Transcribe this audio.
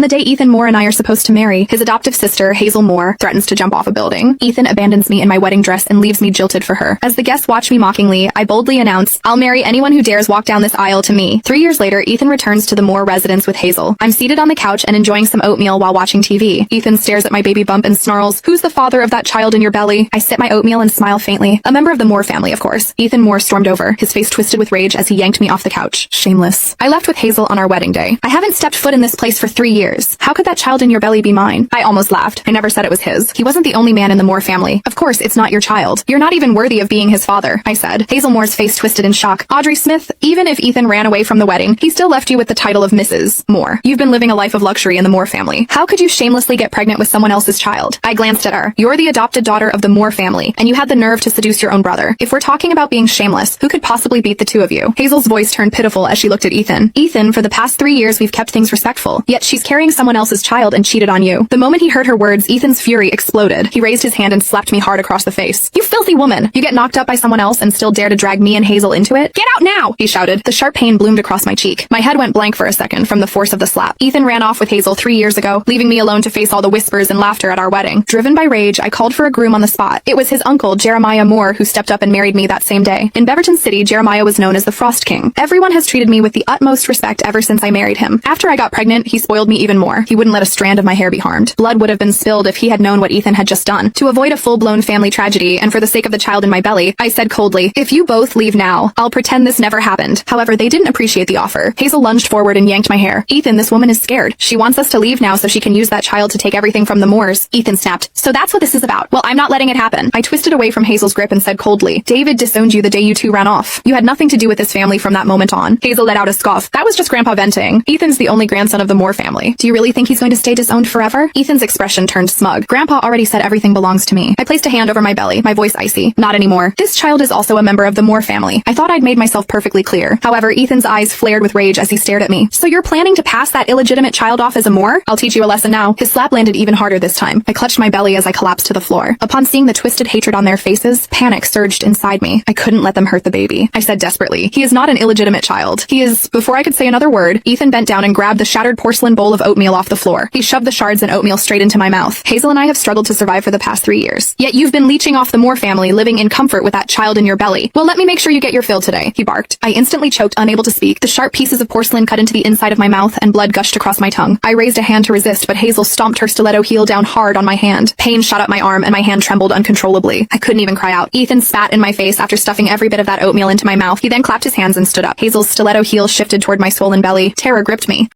The day Ethan Moore and I are supposed to marry, his adoptive sister, Hazel Moore, threatens to jump off a building. Ethan abandons me in my wedding dress and leaves me jilted for her. As the guests watch me mockingly, I boldly announce, "I'll marry anyone who dares walk down this aisle to me." 3 years later, Ethan returns to the Moore residence with Hazel. I'm seated on the couch and enjoying some oatmeal while watching TV. Ethan stares at my baby bump and snarls, "Who's the father of that child in your belly?" I sip my oatmeal and smile faintly. A member of the Moore family, of course. Ethan Moore stormed over, his face twisted with rage as he yanked me off the couch. Shameless. I left with Hazel on our wedding day. I haven't stepped foot in this place for 3 years. How could that child in your belly be mine? I almost laughed. I never said it was his. He wasn't the only man in the Moore family. Of course, it's not your child. You're not even worthy of being his father, I said. Hazel Moore's face twisted in shock. Audrey Smith, even if Ethan ran away from the wedding, he still left you with the title of Mrs. Moore. You've been living a life of luxury in the Moore family. How could you shamelessly get pregnant with someone else's child? I glanced at her. You're the adopted daughter of the Moore family, and you had the nerve to seduce your own brother. If we're talking about being shameless, who could possibly beat the two of you? Hazel's voice turned pitiful as she looked at Ethan. Ethan, for the past 3 years we've kept things respectful, yet she's carrying someone else's child and cheated on you. The moment he heard her words, Ethan's fury exploded. He raised his hand and slapped me hard across the face. You filthy woman! You get knocked up by someone else and still dare to drag me and Hazel into it? Get out now! He shouted. The sharp pain bloomed across my cheek. My head went blank for a second from the force of the slap. Ethan ran off with Hazel 3 years ago, leaving me alone to face all the whispers and laughter at our wedding. Driven by rage, I called for a groom on the spot. It was his uncle, Jeremiah Moore, who stepped up and married me that same day. In Beaverton City, Jeremiah was known as the Frost King. Everyone has treated me with the utmost respect ever since I married him. After I got pregnant, he spoiled me even more. He wouldn't let a strand of my hair be harmed. Blood would have been spilled if he had known what Ethan had just done. To avoid a full-blown family tragedy, and for the sake of the child in my belly, I said coldly, "If you both leave now, I'll pretend this never happened." However, they didn't appreciate the offer. Hazel lunged forward and yanked my hair. "Ethan, this woman is scared. She wants us to leave now so she can use that child to take everything from the Moores." Ethan snapped. "So that's what this is about. Well, I'm not letting it happen." I twisted away from Hazel's grip and said coldly, "David disowned you the day you two ran off. You had nothing to do with this family from that moment on." Hazel let out a scoff. "That was just Grandpa venting. Ethan's the only grandson of the Moore family. Do you really think he's going to stay disowned forever?" Ethan's expression turned smug. "Grandpa already said everything belongs to me." I placed a hand over my belly, my voice icy. "Not anymore. This child is also a member of the Moore family." I thought I'd made myself perfectly clear. However, Ethan's eyes flared with rage as he stared at me. "So you're planning to pass that illegitimate child off as a Moore? I'll teach you a lesson now." His slap landed even harder this time. I clutched my belly as I collapsed to the floor. Upon seeing the twisted hatred on their faces, panic surged inside me. I couldn't let them hurt the baby. I said desperately, "He is not an illegitimate child. He is..." Before I could say another word, Ethan bent down and grabbed the shattered porcelain bowl of oatmeal off the floor. He shoved the shards and oatmeal straight into my mouth. "Hazel and I have struggled to survive for the past 3 years. Yet you've been leeching off the Moore family, living in comfort with that child in your belly. Well, let me make sure you get your fill today," he barked. I instantly choked, unable to speak. The sharp pieces of porcelain cut into the inside of my mouth and blood gushed across my tongue. I raised a hand to resist, but Hazel stomped her stiletto heel down hard on my hand. Pain shot up my arm and my hand trembled uncontrollably. I couldn't even cry out. Ethan spat in my face after stuffing every bit of that oatmeal into my mouth. He then clapped his hands and stood up. Hazel's stiletto heel shifted toward my swollen belly. Terror gripped me.